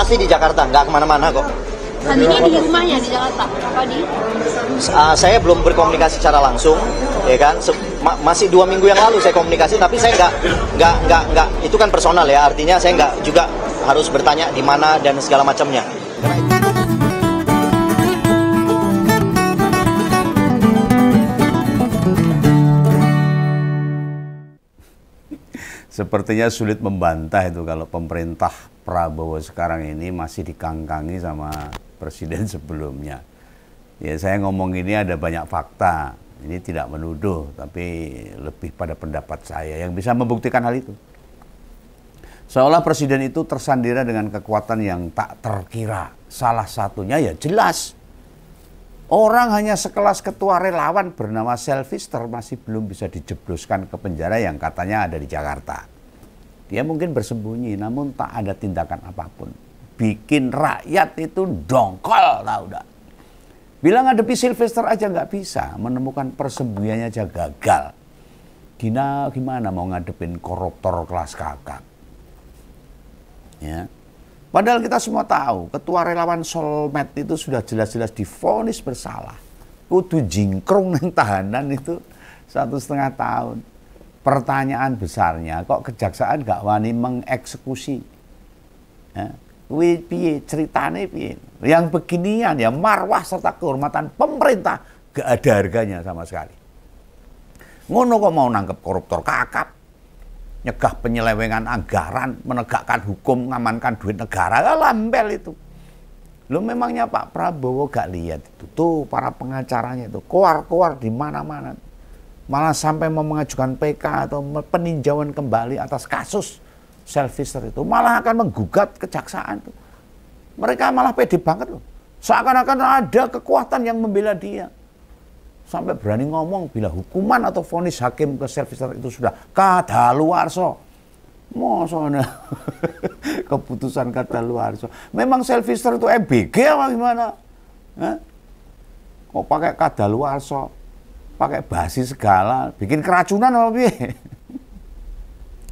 Pasti di Jakarta, nggak kemana-mana kok. Tadinya di rumahnya di Jakarta, apa di? Saya belum berkomunikasi secara langsung, ya kan. Masih 2 minggu yang lalu saya komunikasi, tapi saya nggak. Itu kan personal ya, artinya saya nggak juga harus bertanya di mana dan segala macamnya. Sepertinya sulit membantah itu kalau pemerintah Prabowo sekarang ini masih dikangkangi sama presiden sebelumnya. Ya, saya ngomong ini ada banyak fakta. Ini tidak menuduh, tapi lebih pada pendapat saya yang bisa membuktikan hal itu. Seolah presiden itu tersandera dengan kekuatan yang tak terkira. Salah satunya ya jelas. Orang hanya sekelas ketua relawan bernama Sylvester masih belum bisa dijebloskan ke penjara yang katanya ada di Jakarta. Dia mungkin bersembunyi, namun tak ada tindakan apapun. Bikin rakyat itu dongkol, tahu dah. Bilang ngadepi Sylvester aja nggak bisa, menemukan persembunyiannya aja gagal. Gimana mau ngadepin koruptor kelas kakap? Ya. Padahal kita semua tahu, ketua relawan Solmed itu sudah jelas-jelas divonis bersalah. Kudu jingkrung nang tahanan itu 1,5 tahun. Pertanyaan besarnya, kok kejaksaan gak wani mengeksekusi? Ya. Piye ceritane piye? Yang beginian ya marwah serta kehormatan pemerintah gak ada harganya sama sekali. Ngono kok mau nangkep koruptor kakap? Nyegah penyelewengan anggaran, menegakkan hukum, ngamankan duit negara, lambel itu. Lo memangnya Pak Prabowo gak lihat itu? Tuh para pengacaranya itu, keluar-keluar di mana-mana. Malah sampai mau mengajukan PK atau peninjauan kembali atas kasus Sylvester itu. Malah akan menggugat kejaksaan tuh. Mereka malah pede banget loh. Seakan-akan ada kekuatan yang membela dia. Sampai berani ngomong bila hukuman atau vonis hakim ke Sylvester itu sudah kadaluarsa. Mosone keputusan kadaluarsa. Memang Sylvester itu EBG apa gimana? Kok pakai kadaluarsa? Pakai basi segala, bikin keracunan apa piye?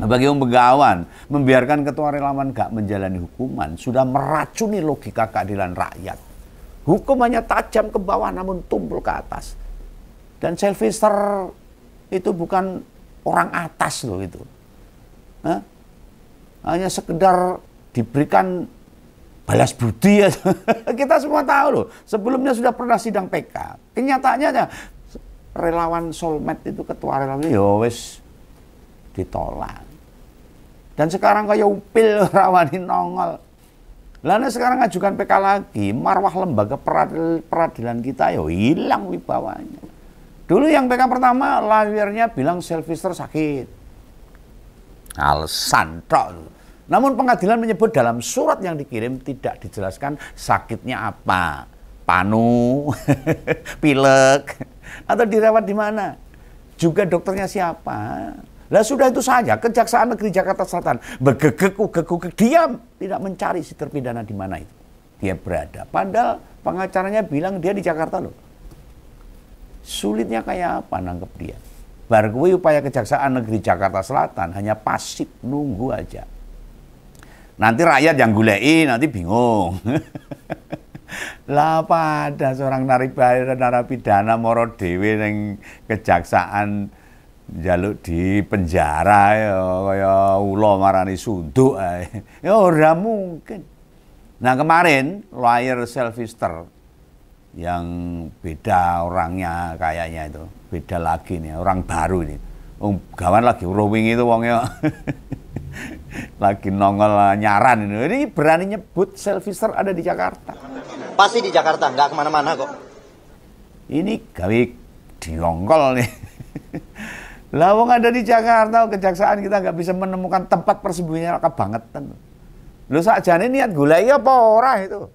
Bagi Om Begawan, membiarkan ketua relawan gak menjalani hukuman sudah meracuni logika keadilan rakyat. Hukum hanya tajam ke bawah namun tumpul ke atas. Dan Sylvester itu bukan orang atas loh itu. Hanya sekedar diberikan balas budi ya. Kita semua tahu loh, sebelumnya sudah pernah sidang PK. Kenyataannya relawan Solmed itu ketua relawan ya wis ditolak. Dan sekarang kayak upil rawani nongol. Lalu sekarang ngajukan PK lagi, marwah lembaga peradilan kita ya hilang wibawanya. Dulu yang PK pertama, lawyernya bilang Sylvester sakit. Alasan tok. Namun pengadilan menyebut dalam surat yang dikirim tidak dijelaskan sakitnya apa. Panu, pilek, atau dirawat di mana. Juga dokternya siapa. Lah sudah itu saja, Kejaksaan Negeri Jakarta Selatan begegek diam. Tidak mencari si terpidana di mana itu. Dia berada. Padahal pengacaranya bilang dia di Jakarta loh. Sulitnya kayak apa nangkep dia? Bar kuwi upaya Kejaksaan Negeri Jakarta Selatan hanya pasif nunggu aja. Nanti rakyat yang gulei, nanti bingung. Lah pada seorang narapidana moro dhewe ning kejaksaan njaluk di penjara ya kaya ula marani sunduk ae. Ya ora mungkin. Nah kemarin lawyer Sylvester yang beda orangnya kayaknya itu, beda lagi nih, orang baru ini. Gawan lagi rowing itu wongnya lagi nongol nyaran ini berani nyebut Sylvester ada di Jakarta. Pasti di Jakarta, nggak kemana-mana kok. Ini gawe diongkol nih. Lah wong ada di Jakarta, kejaksaan kita nggak bisa menemukan tempat persembunyian kebangetan. Lu sakjane niat golek apa ora itu?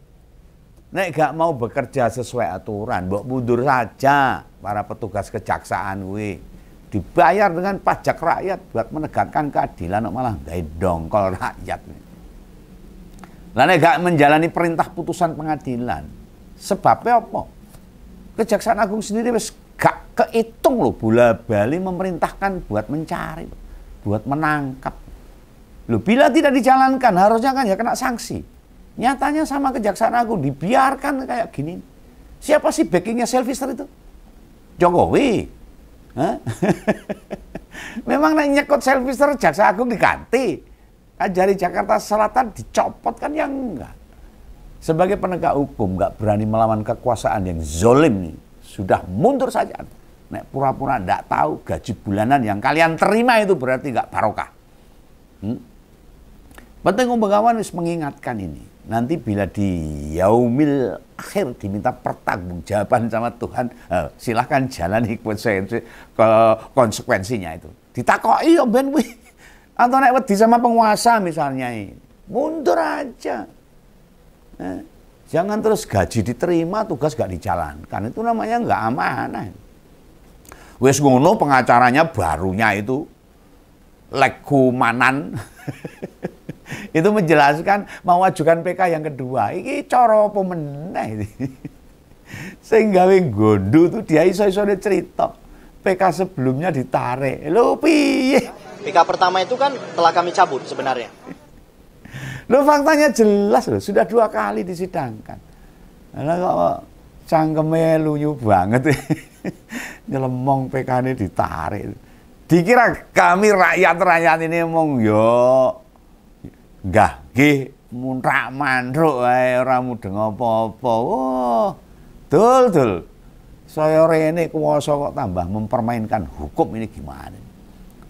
Nek gak mau bekerja sesuai aturan, mbok mundur saja para petugas kejaksaan kuwi. Dibayar dengan pajak rakyat buat menegakkan keadilan, malah gawe dongkol rakyat. Lah nek gak menjalani perintah putusan pengadilan, sebabnya apa? Kejaksaan Agung sendiri wis gak kehitung loh bola-bali memerintahkan buat mencari, buat menangkap. Loh, bila tidak dijalankan harusnya kan ya kena sanksi. Nyatanya sama Kejaksaan Agung dibiarkan kayak gini. Siapa sih backingnya Sylvester itu? Jokowi. Hah? Memang nek nyekot Sylvester Jaksa Agung diganti. Kajari Jakarta Selatan dicopot kan yang enggak. Sebagai penegak hukum nggak berani melawan kekuasaan yang zolim nih. Sudah mundur saja. Nek pura-pura nggak tahu gaji bulanan yang kalian terima itu berarti nggak barokah. Penting Begawan wis mengingatkan ini. Nanti bila di yaumil akhir diminta pertanggungjawaban sama Tuhan, silahkan jalani konsekuensinya itu. Ditakoki yo ben kuwi. Atau nek wedi sama penguasa misalnya, mundur aja. Jangan terus gaji diterima, tugas gak dijalankan. Itu namanya nggak amanah. Wis ngono pengacaranya barunya itu Lekumanan itu menjelaskan mau ajukan PK yang kedua. Iki cara apa meneh iki. Sing gawe gondo tuh dia iso-iso cerita. PK sebelumnya ditarik. Lho piye? PK pertama itu kan telah kami cabut sebenarnya. Loh faktanya jelas loh, sudah 2 kali disidangkan. Lah kok cangkeme lunyu banget. Nyelemong PK ini ditarik. Dikira kami rakyat-rakyat ini ngomong yo nggak nggih muntrak mandruk wae ora mudeng apa-apa. Oh, dul. Saya rene kuwasa kok tambah mempermainkan hukum ini gimana?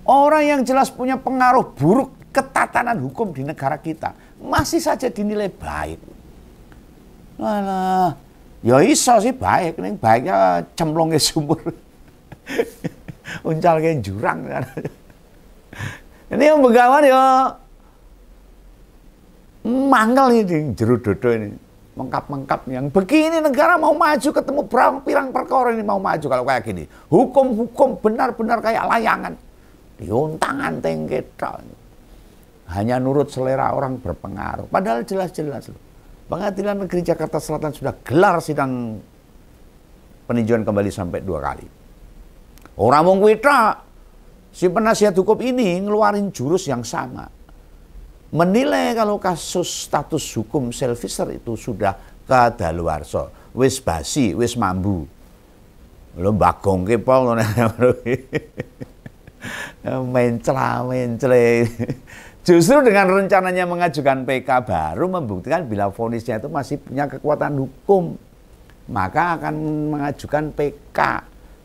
Orang yang jelas punya pengaruh buruk ketatanan hukum di negara kita masih saja dinilai baik. Walah, ya iso sih baik, ning baiknya cemplonge sumur. Uncal ke jurang kan. Ini yang Begawan ya mangkel ini jero dodo ini. Mengkap-mengkap yang begini negara mau maju ketemu pirang perkara ini mau maju kalau kayak gini. Hukum-hukum benar-benar kayak layangan. Diuntang-anting ketok. Hanya nurut selera orang berpengaruh. Padahal jelas-jelas loh. Pengadilan Negeri Jakarta Selatan sudah gelar sidang peninjauan kembali sampai 2 kali. Orang mau kuwi tok. Si penasihat hukum ini ngeluarin jurus yang sama. Menilai kalau kasus status hukum Sylvester itu sudah kadaluwarsa, wis basi, wis mambu. Lho mbagongke pol ngono. Mencela. Justru dengan rencananya mengajukan PK baru membuktikan bila vonisnya itu masih punya kekuatan hukum. Maka akan mengajukan PK.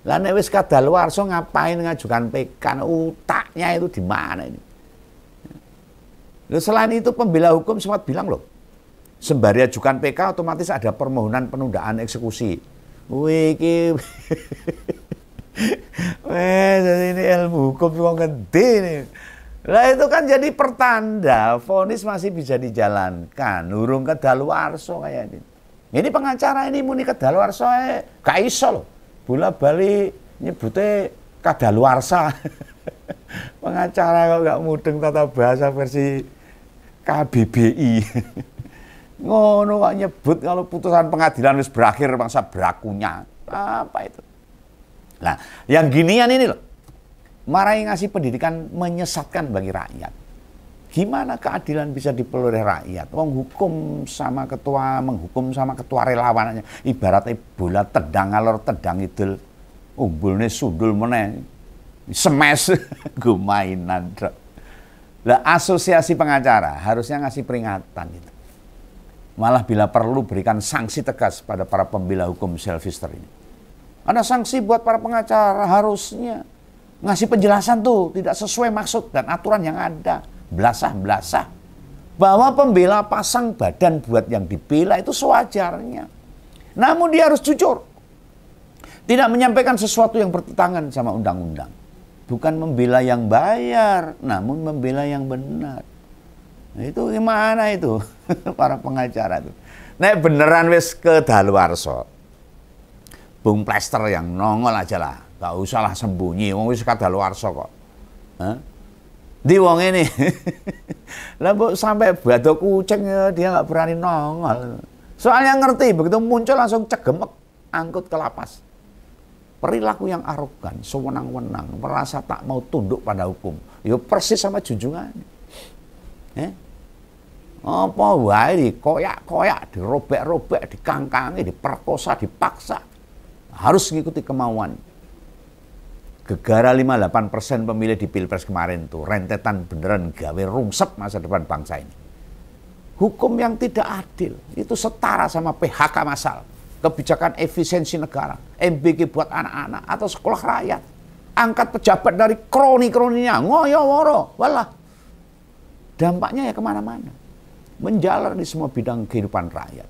Lah nek wis kadaluwarsa ngapain ngajukan PK? Utaknya itu di mana ini? Loh, selain itu pembela hukum sempat bilang loh, sembari ajukan PK otomatis ada permohonan penundaan eksekusi. Wih, jadi ini ilmu hukum kok gede nih. Lah itu kan jadi pertanda vonis masih bisa dijalankan, urung kadaluwarsa kayak ini. Ini pengacara ini muni kadaluwarsa gak iso loh. Bola-bali nyebutnya kadaluwarsa. Pengacara kok gak mudeng tata bahasa versi KBBI. Ngono kok nyebut kalau putusan pengadilan wis berakhir masa berlakunya. Apa itu? Nah, yang ginian ini loh. Marahi ngasih pendidikan menyesatkan bagi rakyat. Gimana keadilan bisa diperoleh rakyat? Wong hukum sama ketua, menghukum sama ketua relawanannya. Ibaratnya bola tendang alor tendang idul. Umbulnya sundul meneh. Semes gue mainan. Lah asosiasi pengacara harusnya ngasih peringatan itu. Malah bila perlu berikan sanksi tegas pada para pembela hukum Sylvester ini. Ada sanksi buat para pengacara harusnya. Ngasih penjelasan tuh tidak sesuai maksud dan aturan yang ada. Belasah-belasah. Bahwa pembela pasang badan buat yang dibela itu sewajarnya. Namun dia harus jujur. Tidak menyampaikan sesuatu yang bertentangan sama undang-undang. Bukan membela yang bayar, namun membela yang benar. Nah, itu gimana itu para pengacara itu? Nek beneran wis kedaluwarsa. Bung Plester yang nongol aja lah. Gak usah lah sembunyi, wong wis kadaluwarsa kok. Hah? Di wong ini. Lah sampai badak kucing dia nggak berani nongol. Soalnya ngerti begitu muncul langsung cegemek, angkut ke lapas. Perilaku yang arogan, sewenang-wenang, merasa tak mau tunduk pada hukum. Ya persis sama junjungan. Apa wae dikoyak-koyak, dirobek-robek, dikangkangi, diperkosa, dipaksa. Harus ngikuti kemauan. Gegara 58% pemilih di Pilpres kemarin tuh, rentetan beneran gawe rungsep masa depan bangsa ini. Hukum yang tidak adil, itu setara sama PHK massal, kebijakan efisiensi negara, MBG buat anak-anak, atau sekolah rakyat. Angkat pejabat dari kroni-kroninya, ngoyo-woro, walah. Dampaknya ya kemana-mana. Menjalar di semua bidang kehidupan rakyat.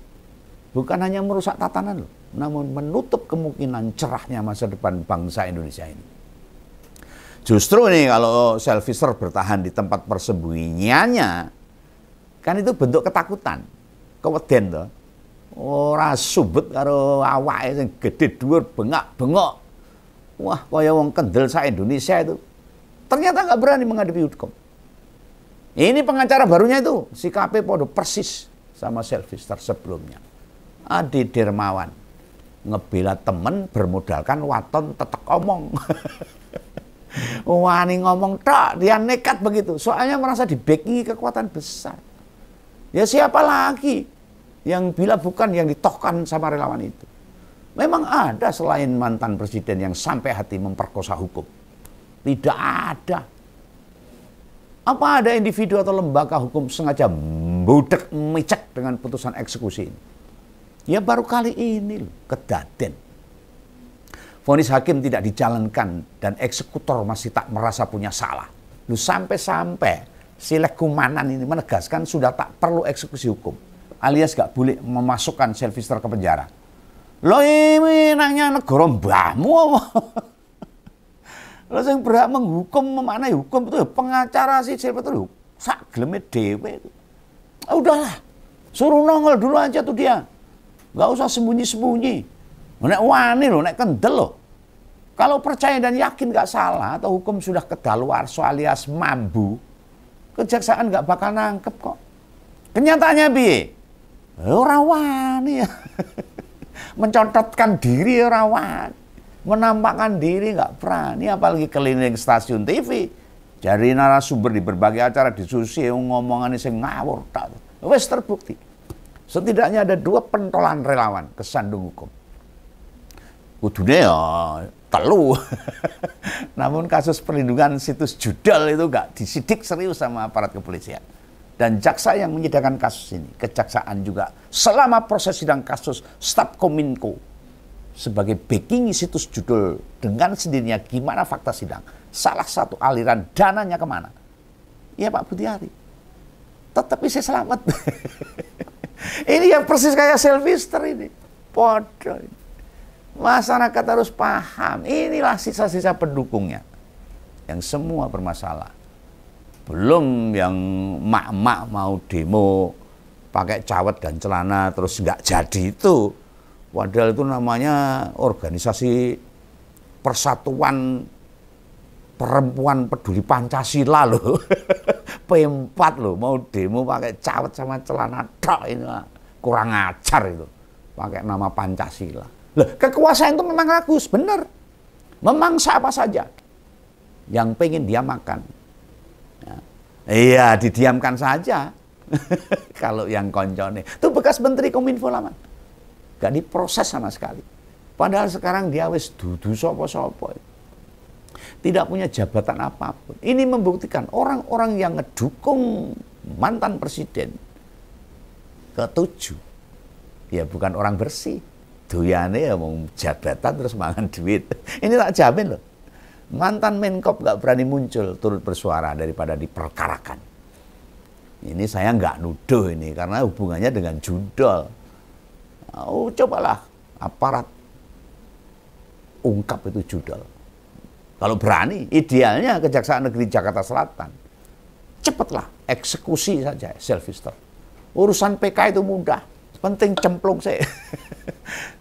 Bukan hanya merusak tatanan loh, namun menutup kemungkinan cerahnya masa depan bangsa Indonesia ini. Justru nih kalau Selvister bertahan di tempat persembunyiannya, kan itu bentuk ketakutan, keweden tuh. Ora subet karo awake sing gede dhuwur bengak-bengok. Wah, kaya wong kendel sa Indonesia itu. Ternyata nggak berani menghadapi hukum. Ini pengacara barunya itu, sikapnya podo persis sama Selvister sebelumnya. Adi Dermawan ngebela temen bermodalkan waton tetek omong. Wani ngomong tak, dia nekat begitu. Soalnya merasa di-backingi kekuatan besar. Ya siapa lagi yang bila bukan yang ditohkan sama relawan itu. Memang ada selain mantan presiden yang sampai hati memperkosa hukum. Tidak ada. Apa ada individu atau lembaga hukum sengaja budek micek dengan putusan eksekusi ini? Ya baru kali ini loh, kedaden. Vonis hakim tidak dijalankan dan eksekutor masih tak merasa punya salah. Lu sampai-sampai si Lekumanan ini menegaskan sudah tak perlu eksekusi hukum. Alias gak boleh memasukkan Selvister ke penjara. Lo ini nanya negara mbahmu apa? Lo yang berhak menghukum, memaknai hukum itu pengacara si Selvister sak geleme dewe. Udahlah, suruh nongol dulu aja tuh dia. Gak usah sembunyi-sembunyi. Nek wani loh, nek kendel loh. Kalau percaya dan yakin gak salah atau hukum sudah kedaluarsa alias mambu, kejaksaan gak bakal nangkep kok. Kenyataannya piye? Ora wani ya. Mencontohkan diri ora wani. Menampakkan diri gak berani, apalagi keliling stasiun TV. Jadi narasumber di berbagai acara disusi ngomongan sing ngawur tak. Wes terbukti. Setidaknya ada 2 pentolan relawan kesandung hukum. Kudune ya telu. Namun kasus perlindungan situs judul itu gak disidik serius sama aparat kepolisian. Dan jaksa yang menyidangkan kasus ini, kejaksaan juga selama proses sidang kasus staf Kominfo sebagai backing situs judul dengan sendirinya gimana fakta sidang. Salah satu aliran dananya kemana? Ya Pak Butiari. Tetap bisa selamat. Ini yang persis kayak Selvister ini. Podo ini. Masyarakat harus paham, inilah sisa-sisa pendukungnya yang semua bermasalah. Belum yang mak-mak mau demo pakai cawet dan celana terus nggak jadi itu. Padahal itu namanya organisasi Persatuan Perempuan Peduli Pancasila loh. P4 loh, mau demo pakai cawet sama celana tok ini kurang ajar itu. Pakai nama Pancasila. Loh, kekuasaan itu memang ragus, benar. Memangsa apa saja yang pengen dia makan. Ya. Iya, didiamkan saja. Kalau yang koncone. Itu bekas Menteri Kominfo lama. Gak diproses sama sekali. Padahal sekarang dia wis dudu sopo-sopo. Tidak punya jabatan apapun. Ini membuktikan orang-orang yang ngedukung mantan presiden ke-7. Ya bukan orang bersih. Doyane ya mau jabatan terus mangan duit. Ini tak jamin loh. Mantan Menkop gak berani muncul turut bersuara daripada diperkarakan. Ini saya nggak nuduh ini karena hubungannya dengan judol. Oh, cobalah aparat ungkap itu judol. Kalau berani, idealnya Kejaksaan Negeri Jakarta Selatan. Cepatlah eksekusi saja Selvister. Urusan PK itu mudah. Penting cemplung saya.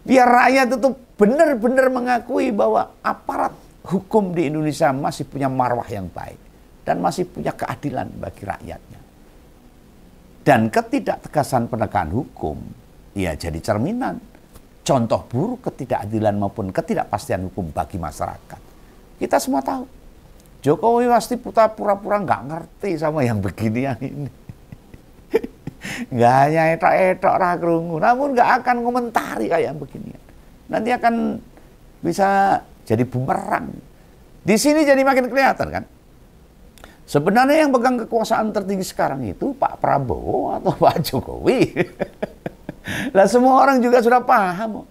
Biar rakyat itu benar-benar mengakui bahwa aparat hukum di Indonesia masih punya marwah yang baik. Dan masih punya keadilan bagi rakyatnya. Dan ketidaktegasan penegakan hukum, ya jadi cerminan. Contoh buruk ketidakadilan maupun ketidakpastian hukum bagi masyarakat. Kita semua tahu. Jokowi pasti pura-pura nggak ngerti sama yang beginian ini. Nggak hanya etok-etok ra krungu, namun nggak akan komentari kayak begini. Nanti akan bisa jadi bumerang. Di sini jadi makin kelihatan kan. Sebenarnya yang pegang kekuasaan tertinggi sekarang itu Pak Prabowo atau Pak Jokowi. Lah semua orang juga sudah paham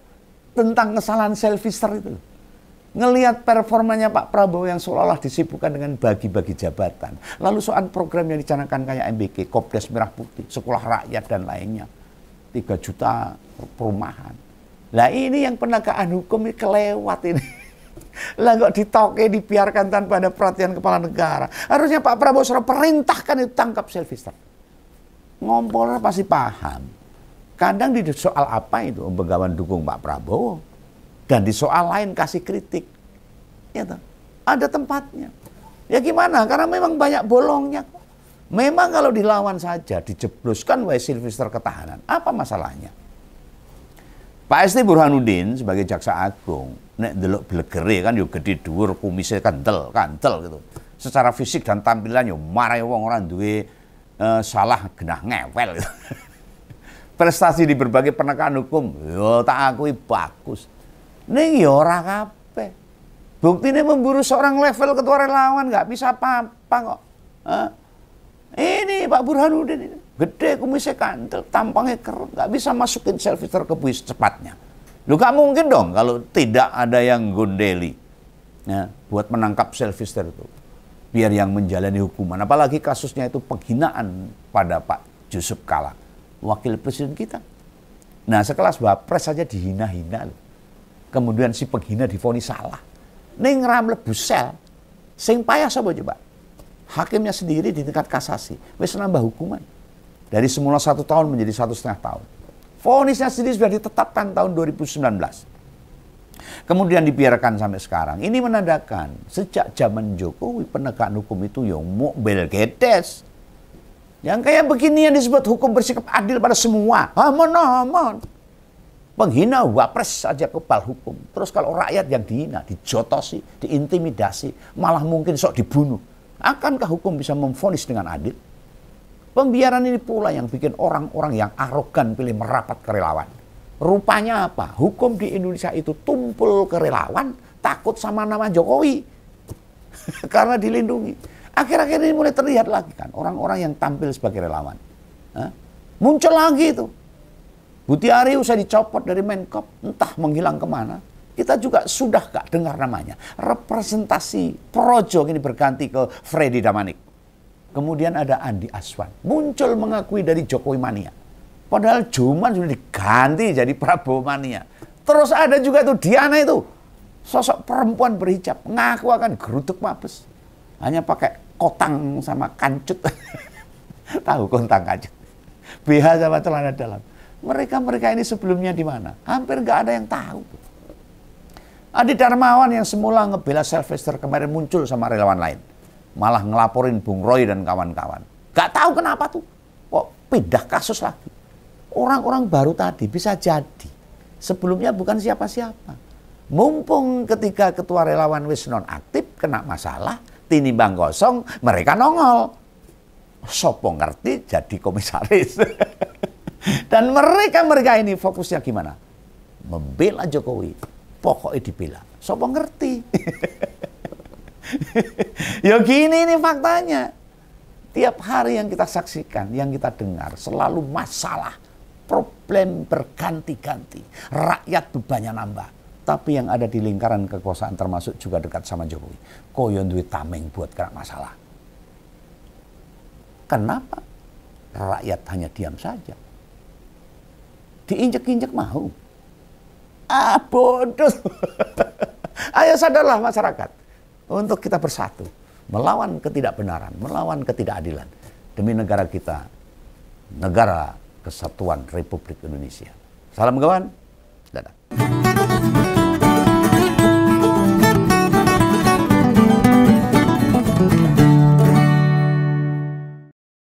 tentang kesalahan selfister itu. Ngelihat performanya Pak Prabowo yang seolah-olah disibukkan dengan bagi-bagi jabatan. Lalu soal program yang dicanangkan kayak MBK, Kopdes Merah Putih, Sekolah Rakyat dan lainnya. 3 juta perumahan. Lah ini yang penegakan hukum ini kelewat ini. Lah kok ditoke dibiarkan tanpa ada perhatian kepala negara. Harusnya Pak Prabowo sudah perintahkan itu tangkap selfister. Ngompolnya pasti paham. Kadang di soal apa itu pegawai dukung Pak Prabowo. Dan di soal lain kasih kritik. Ya, ada tempatnya. Ya gimana? Karena memang banyak bolongnya. Memang kalau dilawan saja, dijebloskan oleh Silvister ketahanan. Apa masalahnya? Pak Esti Burhanuddin sebagai Jaksa Agung, nek delok blegere kan yo gede dhuwur, kumisnya kantel gitu. Secara fisik dan tampilan yo marai wong orang duwe salah genah ngewel gitu. Prestasi di berbagai penegakan hukum yo tak akui bagus. Ning yo ora kabeh. Buktine memburu seorang level ketua relawan nggak bisa apa-apa kok. Ini Pak Burhanuddin ini. Gede kumisnya kantel, tampangnya keren, nggak bisa masukin selfister ke bus cepatnya. Lu gak mungkin dong kalau tidak ada yang gondeli ya, buat menangkap selfister itu. Biar yang menjalani hukuman, apalagi kasusnya itu penghinaan pada Pak Yusuf Kalla, wakil presiden kita. Nah sekelas Wapres saja dihina-hina loh. Kemudian si penghina divonis salah. Ning mlebu sel, sing payah sapa coba? Hakimnya sendiri di tingkat kasasi, wis nambah hukuman. Dari semula 1 tahun menjadi 1,5 tahun. Vonisnya sendiri sudah ditetapkan tahun 2019. Kemudian dibiarkan sampai sekarang. Ini menandakan sejak zaman Jokowi penegakan hukum itu yang mokbel gedes. Yang kayak begini yang disebut hukum bersikap adil pada semua. Aman. Penghina Wapres saja kebal hukum. Terus kalau rakyat yang dihina, dijotosi, diintimidasi, malah mungkin sok dibunuh. Akankah hukum bisa memvonis dengan adil? Pembiaran ini pula yang bikin orang-orang yang arogan pilih merapat ke relawan. Rupanya apa? Hukum di Indonesia itu tumpul ke relawan, takut sama nama Jokowi. Karena dilindungi. Akhir-akhir ini mulai terlihat lagi kan, orang-orang yang tampil sebagai relawan. Muncul lagi itu. Butiari usai dicopot dari Menkop, entah menghilang kemana. Kita juga sudah gak dengar namanya. Representasi Projo ini berganti ke Freddy Damanik. Kemudian ada Andi Aswan, muncul mengakui dari Jokowi mania. Padahal Joman sudah diganti jadi Prabowo mania. Terus ada juga tuh Diana itu, sosok perempuan berhijab, ngaku akan geruduk mabes. Hanya pakai kotang sama kancut. Tahu kotang kancut. BH sama celana dalam. Mereka ini sebelumnya di mana? Hampir nggak ada yang tahu. Adi Darmawan yang semula ngebela Sylvester kemarin muncul sama relawan lain. Malah ngelaporin Bung Roy dan kawan-kawan. Gak tahu kenapa tuh. Kok pindah kasus lagi. Orang-orang baru tadi bisa jadi. Sebelumnya bukan siapa-siapa. Mumpung ketika ketua relawan wis nonaktif kena masalah, tinimbang kosong, mereka nongol. Sopo ngerti jadi komisaris. Dan mereka ini fokusnya gimana? Membela Jokowi. Pokoknya dibela. Sopo ngerti. Ya gini ini faktanya. Tiap hari yang kita saksikan, yang kita dengar, selalu masalah, problem berganti-ganti. Rakyat bebannya nambah. Tapi yang ada di lingkaran kekuasaan termasuk juga dekat sama Jokowi. Koyon duit tameng buat kena masalah. Kenapa? Rakyat hanya diam saja. Diinjek-injek mau. Bodoh. Ayo sadarlah masyarakat. Untuk kita bersatu, melawan ketidakbenaran, melawan ketidakadilan. Demi negara kita, negara kesatuan Republik Indonesia. Salam kawan, dadah.